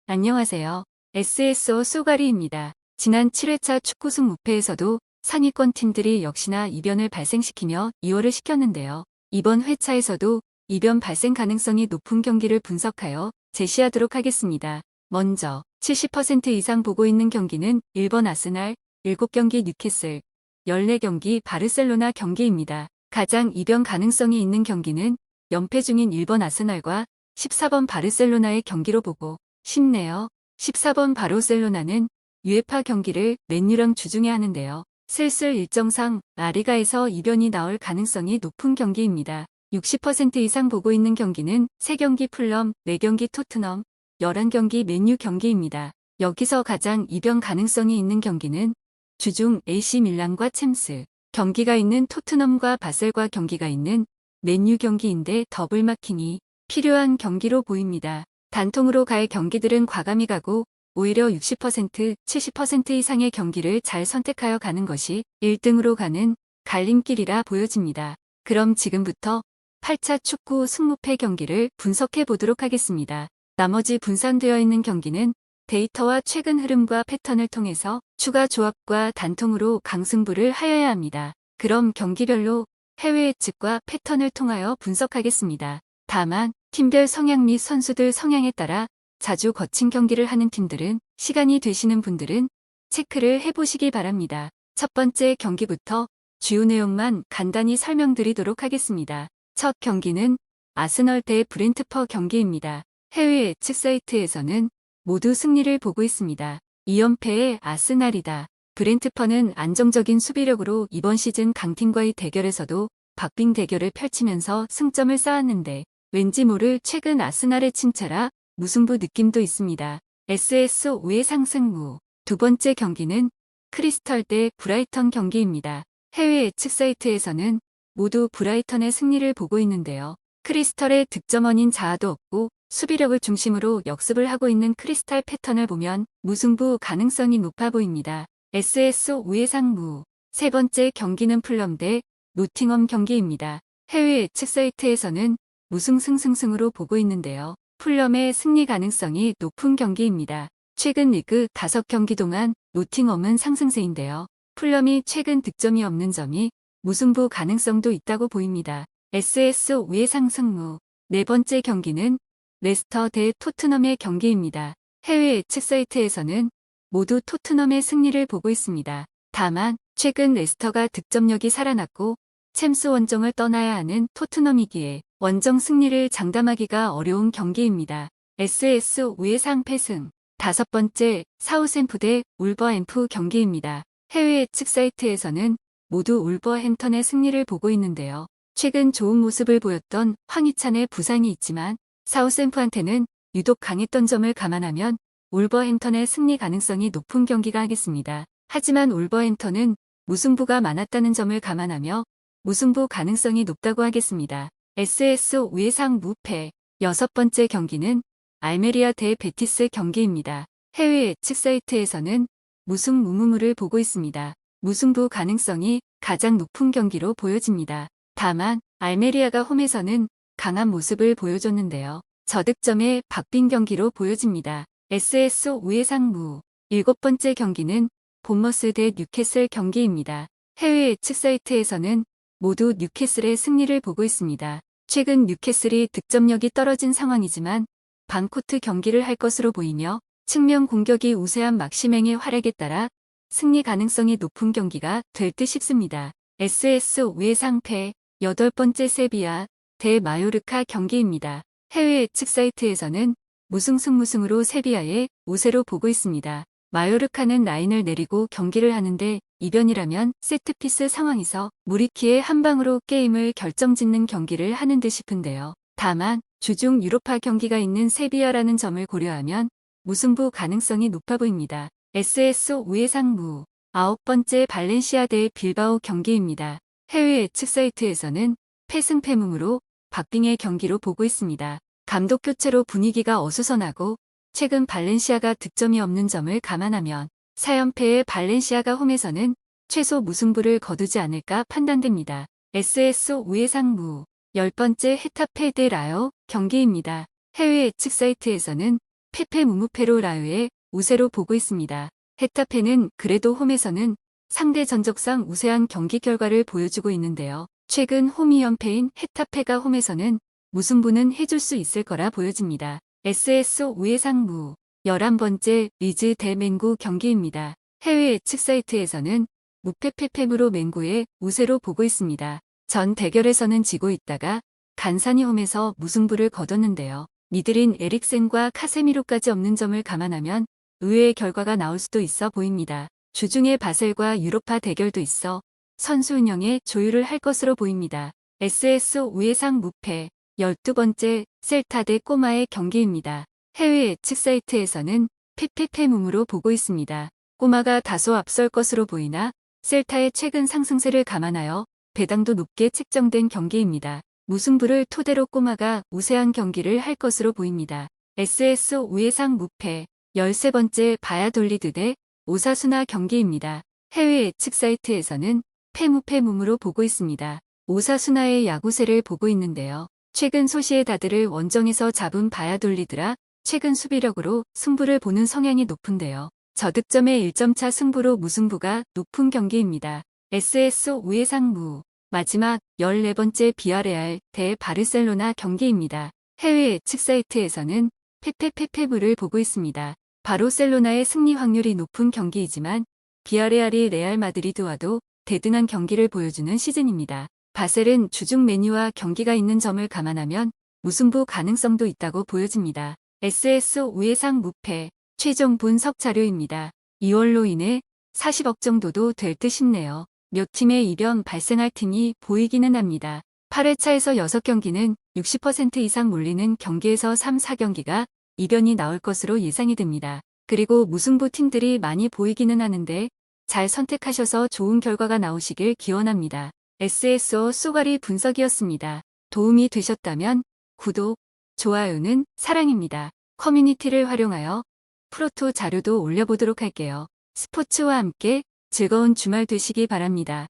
안녕하세요. SSO 쏘가리입니다. 지난 7회차 축구승 무패에서도 상위권 팀들이 역시나 이변을 발생시키며 2월을 시켰는데요. 이번 회차에서도 이변 발생 가능성이 높은 경기를 분석하여 제시하도록 하겠습니다. 먼저 70% 이상 보고 있는 경기는 1번 아스날, 7경기 뉴캐슬, 14경기 바르셀로나 경기입니다. 가장 이변 가능성이 있는 경기는 연패 중인 1번 아스날과 14번 바르셀로나의 경기로 보고 싶네요. 14번 바르셀로나는 UEFA 경기를 맨유랑 주중에 하는데요. 슬슬 일정상 라리가에서 이변이 나올 가능성이 높은 경기입니다. 60% 이상 보고 있는 경기는 3경기 풀럼, 4경기 토트넘, 11경기 맨유 경기입니다. 여기서 가장 이변 가능성이 있는 경기는 주중 AC 밀란과 챔스, 경기가 있는 토트넘과 바셀과 경기가 있는 맨유 경기인데 더블 마킹이 필요한 경기로 보입니다. 단통으로 갈 경기들은 과감히 가고 오히려 60%, 70% 이상의 경기를 잘 선택하여 가는 것이 1등으로 가는 갈림길이라 보여집니다. 그럼 지금부터 8차 축구 승무패 경기를 분석해 보도록 하겠습니다. 나머지 분산되어 있는 경기는 데이터와 최근 흐름과 패턴을 통해서 추가 조합과 단통으로 강승부를 하여야 합니다. 그럼 경기별로 해외 예측과 패턴을 통하여 분석하겠습니다. 다만 팀별 성향 및 선수들 성향에 따라 자주 거친 경기를 하는 팀들은 시간이 되시는 분들은 체크를 해보시기 바랍니다. 첫 번째 경기부터 주요 내용만 간단히 설명드리도록 하겠습니다. 첫 경기는 아스널 대 브렌트퍼 경기입니다. 해외 예측 사이트에서는 모두 승리를 보고 있습니다. 2연패의 아스날이다. 브렌트퍼는 안정적인 수비력으로 이번 시즌 강팀과의 대결에서도 박빙 대결을 펼치면서 승점을 쌓았는데 왠지 모를 최근 아스날의 침체라 무승부 느낌도 있습니다. SSO의 상승무. 두 번째 경기는 크리스털 대 브라이턴 경기입니다. 해외 예측 사이트에서는 모두 브라이턴의 승리를 보고 있는데요. 크리스털의 득점원인 자아도 없고 수비력을 중심으로 역습을 하고 있는 크리스탈 패턴을 보면 무승부 가능성이 높아 보입니다. SSO의 상무. 세 번째 경기는 풀럼 대 노팅엄 경기입니다. 해외 예측 사이트에서는 무승승승승으로 보고 있는데요. 풀럼의 승리 가능성이 높은 경기입니다. 최근 리그 5경기 동안 노팅엄은 상승세인데요. 풀럼이 최근 득점이 없는 점이 무승부 가능성도 있다고 보입니다. SSO의 상승무. 네 번째 경기는 레스터 대 토트넘의 경기입니다. 해외 예측 사이트에서는 모두 토트넘의 승리를 보고 있습니다. 다만 최근 레스터가 득점력이 살아났고 챔스 원정을 떠나야 하는 토트넘이기에 원정 승리를 장담하기가 어려운 경기입니다. SSO의 상패승. 다섯 번째 사우샘프 대 울버햄프 경기입니다. 해외 예측 사이트에서는 모두 울버햄턴의 승리를 보고 있는데요. 최근 좋은 모습을 보였던 황희찬의 부상이 있지만 사우샘프한테는 유독 강했던 점을 감안하면 울버햄턴의 승리 가능성이 높은 경기가 하겠습니다. 하지만 울버햄턴은 무승부가 많았다는 점을 감안하며 무승부 가능성이 높다고 하겠습니다. SSO의 상무패. 여섯 번째 경기는 알메리아 대 베티스 경기입니다. 해외 예측 사이트에서는 무승무무무를 보고 있습니다. 무승부 가능성이 가장 높은 경기로 보여집니다. 다만 알메리아가 홈에서는 강한 모습을 보여줬는데요. 저득점의 박빙 경기로 보여집니다. SSO의 상무. 일곱 번째 경기는 본머스 대 뉴캐슬 경기입니다. 해외 예측 사이트에서는 모두 뉴캐슬의 승리를 보고 있습니다. 최근 뉴캐슬이 득점력이 떨어진 상황이지만 반코트 경기를 할 것으로 보이며 측면 공격이 우세한 막시맹의 활약에 따라 승리 가능성이 높은 경기가 될 듯 싶습니다. SSO의 상패. 여덟 번째 세비야 대 마요르카 경기입니다. 해외 예측 사이트에서는 무승승무승으로 세비야의 우세로 보고 있습니다. 마요르카는 라인을 내리고 경기를 하는데 이변이라면 세트피스 상황에서 무리키의 한 방으로 게임을 결정짓는 경기를 하는 듯 싶은데요. 다만 주중 유로파 경기가 있는 세비야라는 점을 고려하면 무승부 가능성이 높아 보입니다. SSO의 상무. 아홉 번째 발렌시아 대 빌바오 경기입니다. 해외 예측 사이트에서는 패승패무무로 박빙의 경기로 보고 있습니다. 감독 교체로 분위기가 어수선하고 최근 발렌시아가 득점이 없는 점을 감안하면 4연패의 발렌시아가 홈에서는 최소 무승부를 거두지 않을까 판단됩니다. SSO의 상무. 10번째 헤타페 대 라요 경기입니다. 해외 예측 사이트에서는 페페 무무페로 라유의 우세로 보고 있습니다. 헤타페는 그래도 홈에서는 상대 전적상 우세한 경기 결과를 보여주고 있는데요. 최근 홈 2연패인 헤타페가 홈에서는 무승부는 해줄 수 있을 거라 보여집니다. SSO 우회상무 11번째 리즈 대 맹구 경기입니다. 해외 예측 사이트에서는 무패패패무로 맹구의 우세로 보고 있습니다. 전 대결에서는 지고 있다가 간사니 홈에서 무승부를 거뒀는데요. 미들인 에릭센과 카세미로까지 없는 점을 감안하면 의외의 결과가 나올 수도 있어 보입니다. 주중에 바셀과 유로파 대결도 있어 선수 운영에 조율을 할 것으로 보입니다. SSO 우회상 무패 12번째 셀타 대 꼬마의 경기입니다. 해외 예측 사이트에서는 패패패무무로 보고 있습니다. 꼬마가 다소 앞설 것으로 보이나 셀타의 최근 상승세를 감안하여 배당도 높게 책정된 경기입니다. 무승부를 토대로 꼬마가 우세한 경기를 할 것으로 보입니다. SSO 우회상 무패 13번째 바야돌리드 대 오사수나 경기입니다. 해외 예측 사이트에서는 패무패무무로 보고 있습니다. 오사수나의 야구세를 보고 있는데요. 최근 소시에다드를 원정에서 잡은 바야돌리드라 최근 수비력으로 승부를 보는 성향이 높은데요. 저득점의 1점차 승부로 무승부가 높은 경기입니다. SSO 우회상무 마지막 14번째 비아레알 대 바르셀로나 경기입니다. 해외 예측 사이트에서는 페페페페부를 보고 있습니다. 바르셀로나의 승리 확률이 높은 경기이지만 비아레알이 레알 마드리드와도 대등한 경기를 보여주는 시즌입니다. 바셀은 주중 메뉴와 경기가 있는 점을 감안하면 무승부 가능성도 있다고 보여집니다. SSO 우회상 무패 최종 분석 자료입니다. 2월로 인해 40억 정도도 될 듯 싶네요. 몇 팀의 이변 발생할 팀이 보이기는 합니다. 8회차에서 6경기는 60% 이상 몰리는 경기에서 3, 4경기가 이변이 나올 것으로 예상이 됩니다. 그리고 무승부 팀들이 많이 보이기는 하는데 잘 선택하셔서 좋은 결과가 나오시길 기원합니다. SSO 쏘가리 분석이었습니다. 도움이 되셨다면 구독, 좋아요는 사랑입니다. 커뮤니티를 활용하여 프로토 자료도 올려보도록 할게요. 스포츠와 함께 즐거운 주말 되시기 바랍니다.